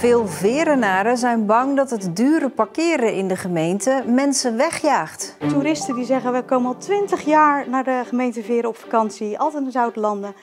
Veel Verenaren zijn bang dat het dure parkeren in de gemeente mensen wegjaagt. Toeristen die zeggen, we komen al 20 jaar naar de gemeente Veren op vakantie, altijd in Zoutlanden.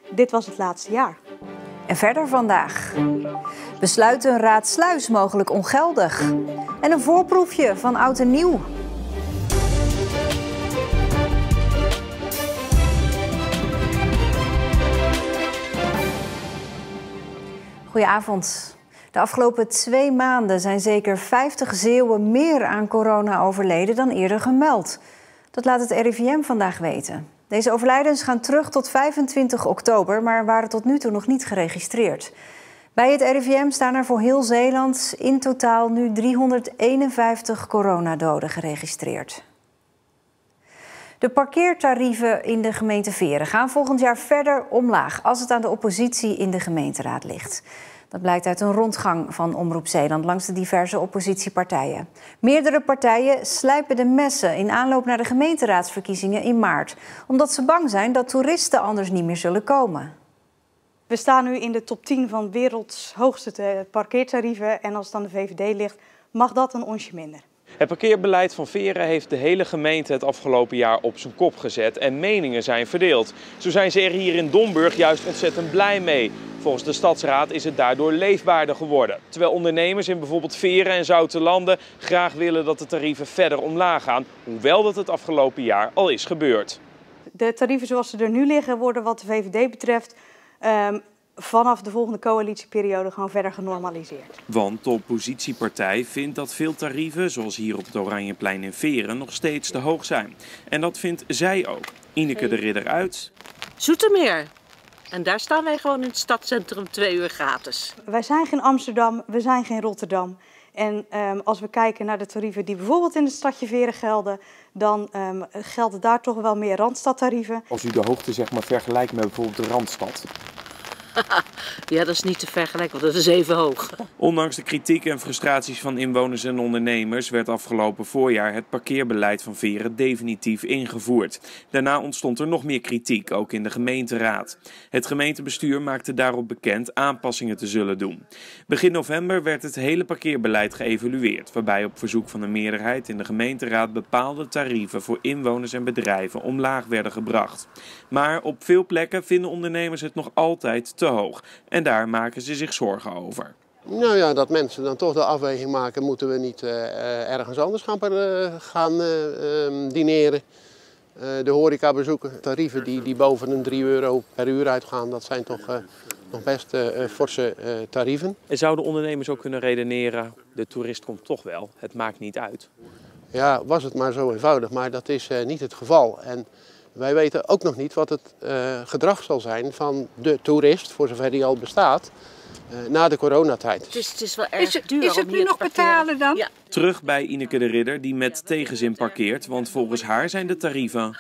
Dit was het laatste jaar. En verder vandaag. Besluiten Raad Sluis mogelijk ongeldig. En een voorproefje van Oud en Nieuw. Goedenavond. De afgelopen 2 maanden zijn zeker 50 Zeeuwen meer aan corona overleden dan eerder gemeld. Dat laat het RIVM vandaag weten. Deze overlijdens gaan terug tot 25 oktober, maar waren tot nu toe nog niet geregistreerd. Bij het RIVM staan er voor heel Zeeland in totaal nu 351 coronadoden geregistreerd. De parkeertarieven in de gemeente Veren gaan volgend jaar verder omlaag als het aan de oppositie in de gemeenteraad ligt. Dat blijkt uit een rondgang van Omroep Zeeland langs de diverse oppositiepartijen. Meerdere partijen slijpen de messen in aanloop naar de gemeenteraadsverkiezingen in maart, omdat ze bang zijn dat toeristen anders niet meer zullen komen. We staan nu in de top 10 van werelds hoogste parkeertarieven en als het aan de VVD ligt, mag dat een onsje minder. Het parkeerbeleid van Veren heeft de hele gemeente het afgelopen jaar op zijn kop gezet en meningen zijn verdeeld. Zo zijn ze er hier in Domburg juist ontzettend blij mee. Volgens de stadsraad is het daardoor leefbaarder geworden. Terwijl ondernemers in bijvoorbeeld Veren en Zoutelanden graag willen dat de tarieven verder omlaag gaan, hoewel dat het afgelopen jaar al is gebeurd. De tarieven zoals ze er nu liggen worden wat de VVD betreft vanaf de volgende coalitieperiode gewoon verder genormaliseerd. Want de oppositiepartij vindt dat veel tarieven, zoals hier op het Oranjeplein in Veren, nog steeds te hoog zijn. En dat vindt zij ook. Ineke de Ridder uit Zoetermeer. En daar staan wij gewoon in het stadscentrum 2 uur gratis. Wij zijn geen Amsterdam, we zijn geen Rotterdam. En als we kijken naar de tarieven die bijvoorbeeld in het stadje Veren gelden, dan gelden daar toch wel meer Randstadtarieven. Als u de hoogte zeg maar vergelijkt met bijvoorbeeld de Randstad. Ja, dat is niet te vergelijken, want dat is even hoog. Ondanks de kritiek en frustraties van inwoners en ondernemers werd afgelopen voorjaar het parkeerbeleid van Veren definitief ingevoerd. Daarna ontstond er nog meer kritiek, ook in de gemeenteraad. Het gemeentebestuur maakte daarop bekend aanpassingen te zullen doen. Begin november werd het hele parkeerbeleid geëvalueerd, waarbij op verzoek van een meerderheid in de gemeenteraad bepaalde tarieven voor inwoners en bedrijven omlaag werden gebracht. Maar op veel plekken vinden ondernemers het nog altijd te hoog. En daar maken ze zich zorgen over. Nou ja, dat mensen dan toch de afweging maken, moeten we niet ergens anders gaan dineren. De horeca bezoeken, tarieven die boven een €3 per uur uitgaan, dat zijn toch nog best forse tarieven. En zouden ondernemers ook kunnen redeneren, de toerist komt toch wel, het maakt niet uit? Ja, was het maar zo eenvoudig, maar dat is niet het geval. En wij weten ook nog niet wat het gedrag zal zijn van de toerist, voor zover die al bestaat, na de coronatijd. Het is wel erg duur. Is het nu nog betalen dan? Ja. Terug bij Ineke de Ridder, die met tegenzin parkeert, want volgens haar zijn de tarieven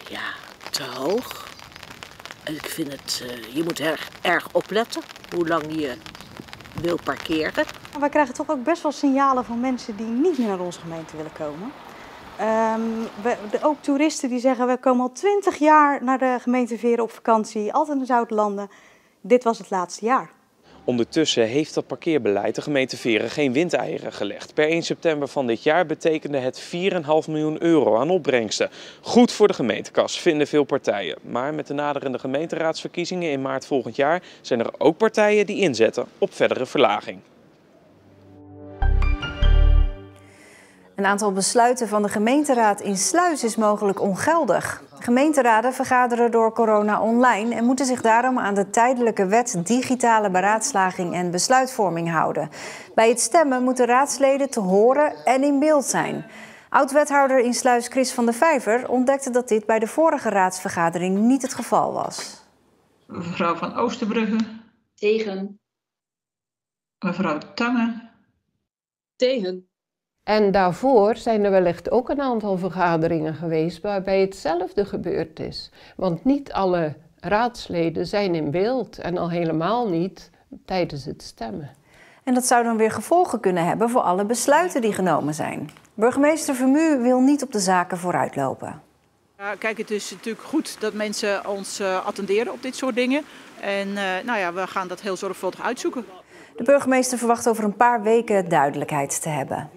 Ja, te hoog. En ik vind het, je moet erg opletten hoe lang je wil parkeren. Wij krijgen toch ook best wel signalen van mensen die niet meer naar onze gemeente willen komen. Ook toeristen die zeggen, we komen al 20 jaar naar de gemeente Veren op vakantie, altijd in Zoutlanden. Dit was het laatste jaar. Ondertussen heeft dat parkeerbeleid de gemeente Veren geen windeieren gelegd. Per 1 september van dit jaar betekende het €4,5 miljoen aan opbrengsten. Goed voor de gemeentekas, vinden veel partijen. Maar met de naderende gemeenteraadsverkiezingen in maart volgend jaar zijn er ook partijen die inzetten op verdere verlaging. Een aantal besluiten van de gemeenteraad in Sluis is mogelijk ongeldig. Gemeenteraden vergaderen door corona online en moeten zich daarom aan de tijdelijke wet digitale beraadslaging en besluitvorming houden. Bij het stemmen moeten raadsleden te horen en in beeld zijn. Oud-wethouder in Sluis Chris van der Vijver ontdekte dat dit bij de vorige raadsvergadering niet het geval was. Mevrouw van Oosterbrugge. Tegen. Mevrouw Tange. Tegen. En daarvoor zijn er wellicht ook een aantal vergaderingen geweest waarbij hetzelfde gebeurd is. Want niet alle raadsleden zijn in beeld en al helemaal niet tijdens het stemmen. En dat zou dan weer gevolgen kunnen hebben voor alle besluiten die genomen zijn. Burgemeester Vermu wil niet op de zaken vooruitlopen. Kijk, het is natuurlijk goed dat mensen ons attenderen op dit soort dingen. En we gaan dat heel zorgvuldig uitzoeken. De burgemeester verwacht over een paar weken duidelijkheid te hebben.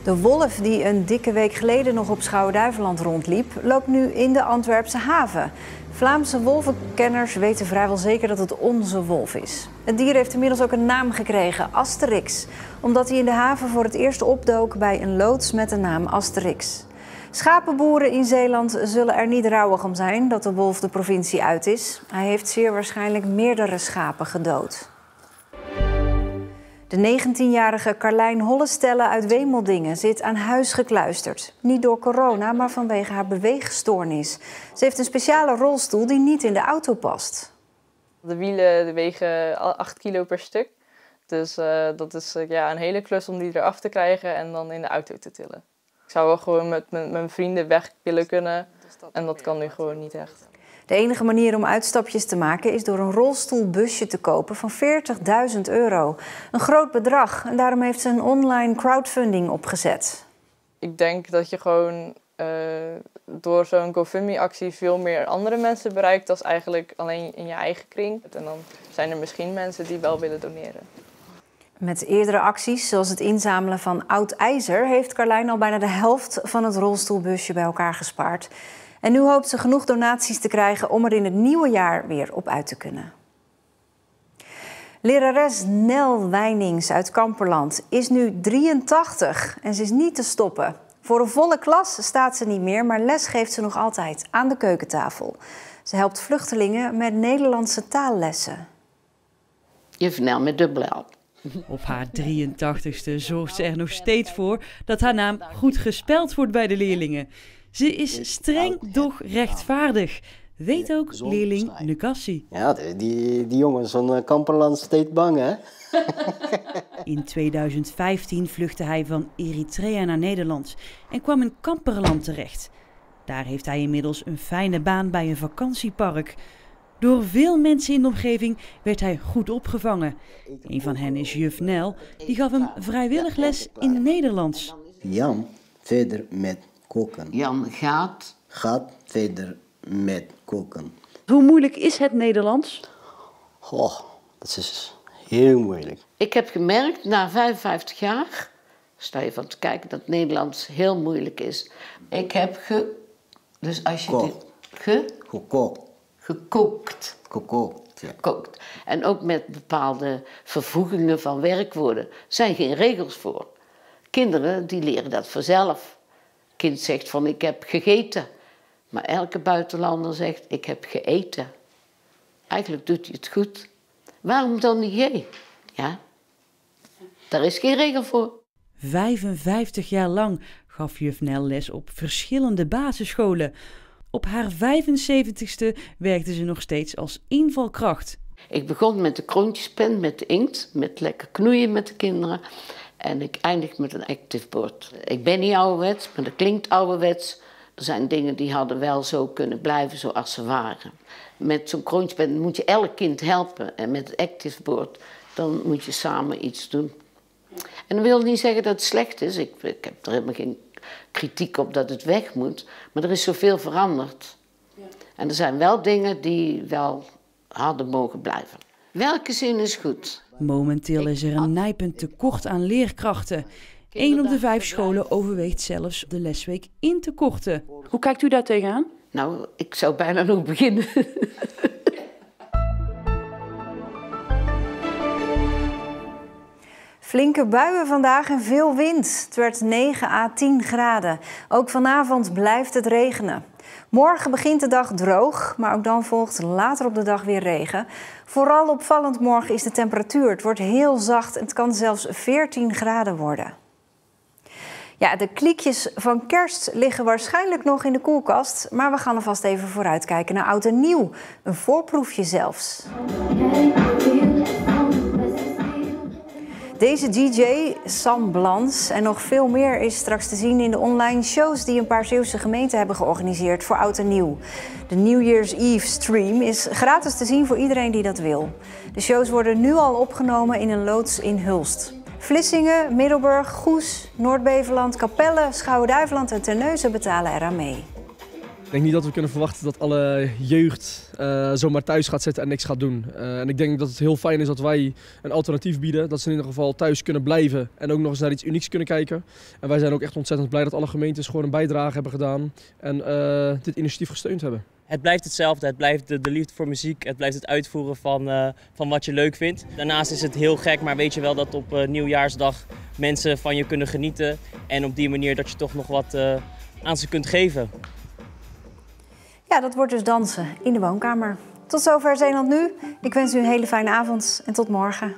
De wolf die een dikke week geleden nog op Schouwen-Duiveland rondliep, loopt nu in de Antwerpse haven. Vlaamse wolvenkenners weten vrijwel zeker dat het onze wolf is. Het dier heeft inmiddels ook een naam gekregen, Asterix, omdat hij in de haven voor het eerst opdook bij een loods met de naam Asterix. Schapenboeren in Zeeland zullen er niet rouwig om zijn dat de wolf de provincie uit is. Hij heeft zeer waarschijnlijk meerdere schapen gedood. De 19-jarige Carlijn Hollestelle uit Wemeldingen zit aan huis gekluisterd. Niet door corona, maar vanwege haar beweegstoornis. Ze heeft een speciale rolstoel die niet in de auto past. De wielen wegen 8 kilo per stuk. Dus dat is een hele klus om die eraf te krijgen en dan in de auto te tillen. Ik zou wel gewoon met mijn vrienden weg willen kunnen en dat kan nu gewoon niet echt. De enige manier om uitstapjes te maken is door een rolstoelbusje te kopen van €40.000. Een groot bedrag en daarom heeft ze een online crowdfunding opgezet. Ik denk dat je gewoon door zo'n GoFundMe-actie veel meer andere mensen bereikt dan eigenlijk alleen in je eigen kring. En dan zijn er misschien mensen die wel willen doneren. Met eerdere acties, zoals het inzamelen van oud ijzer, heeft Carlijn al bijna de helft van het rolstoelbusje bij elkaar gespaard. En nu hoopt ze genoeg donaties te krijgen om er in het nieuwe jaar weer op uit te kunnen. Lerares Nel Wijnings uit Kamperland is nu 83 en ze is niet te stoppen. Voor een volle klas staat ze niet meer, maar les geeft ze nog altijd aan de keukentafel. Ze helpt vluchtelingen met Nederlandse taallessen. Juf Nel met dubbel L. Op haar 83ste zorgt ze er nog steeds voor dat haar naam goed gespeld wordt bij de leerlingen. Ze is streng, doch rechtvaardig. Weet ook leerling Nukassi. Ja, die jongens van Kamperland steeds bang, hè? In 2015 vluchtte hij van Eritrea naar Nederland en kwam in Kamperland terecht. Daar heeft hij inmiddels een fijne baan bij een vakantiepark. Door veel mensen in de omgeving werd hij goed opgevangen. Een van hen is juf Nel, die gaf hem vrijwillig les in Nederlands. Jan, verder met koken. Jan gaat verder met koken. Hoe moeilijk is het Nederlands? Goh, dat is heel moeilijk. Ik heb gemerkt, na 55 jaar, sta je van te kijken, dat Nederlands heel moeilijk is. Ik heb dus als je gekookt. Gekookt. En ook met bepaalde vervoegingen van werkwoorden zijn geen regels voor. Kinderen die leren dat vanzelf. Kind zegt van ik heb gegeten. Maar elke buitenlander zegt ik heb geëten. Eigenlijk doet hij het goed. Waarom dan niet je? Ja, daar is geen regel voor. 55 jaar lang gaf juf Nel les op verschillende basisscholen. Op haar 75ste werkte ze nog steeds als invalkracht. Ik begon met de kroontjespen, met de inkt, met lekker knoeien met de kinderen. En ik eindig met een active board. Ik ben niet ouderwets, maar dat klinkt ouderwets. Er zijn dingen die hadden wel zo kunnen blijven zoals ze waren. Met zo'n kroontjespen moet je elk kind helpen. En met het active board, dan moet je samen iets doen. En dat wil niet zeggen dat het slecht is. Ik heb er helemaal geen kritiek op dat het weg moet. Maar er is zoveel veranderd. Ja. En er zijn wel dingen die wel hadden mogen blijven. Welke zin is goed? Momenteel is er een nijpend tekort aan leerkrachten. 1 op de 5 scholen overweegt zelfs de lesweek in te korten. Hoe kijkt u daar tegenaan? Nou, ik zou bijna nog beginnen. Flinke buien vandaag en veel wind. Het werd 9 à 10 graden. Ook vanavond blijft het regenen. Morgen begint de dag droog, maar ook dan volgt later op de dag weer regen. Vooral opvallend morgen is de temperatuur. Het wordt heel zacht en het kan zelfs 14 graden worden. Ja, de kliekjes van kerst liggen waarschijnlijk nog in de koelkast. Maar we gaan alvast even vooruitkijken naar oud en nieuw. Een voorproefje zelfs. Deze DJ, Sam Blans en nog veel meer is straks te zien in de online shows die een paar Zeeuwse gemeenten hebben georganiseerd voor oud en nieuw. De New Year's Eve stream is gratis te zien voor iedereen die dat wil. De shows worden nu al opgenomen in een loods in Hulst. Vlissingen, Middelburg, Goes, Noord-Beveland, Capelle, Schouwen-Duiveland en Terneuzen betalen eraan mee. Ik denk niet dat we kunnen verwachten dat alle jeugd zomaar thuis gaat zitten en niks gaat doen. En ik denk dat het heel fijn is dat wij een alternatief bieden. Dat ze in ieder geval thuis kunnen blijven en ook nog eens naar iets unieks kunnen kijken. En wij zijn ook echt ontzettend blij dat alle gemeentes gewoon een bijdrage hebben gedaan en dit initiatief gesteund hebben. Het blijft hetzelfde, het blijft de liefde voor muziek, het blijft het uitvoeren van wat je leuk vindt. Daarnaast is het heel gek, maar weet je wel dat op nieuwjaarsdag mensen van je kunnen genieten. En op die manier dat je toch nog wat aan ze kunt geven. Ja, dat wordt dus dansen in de woonkamer. Tot zover Zeeland Nu. Ik wens u een hele fijne avond en tot morgen.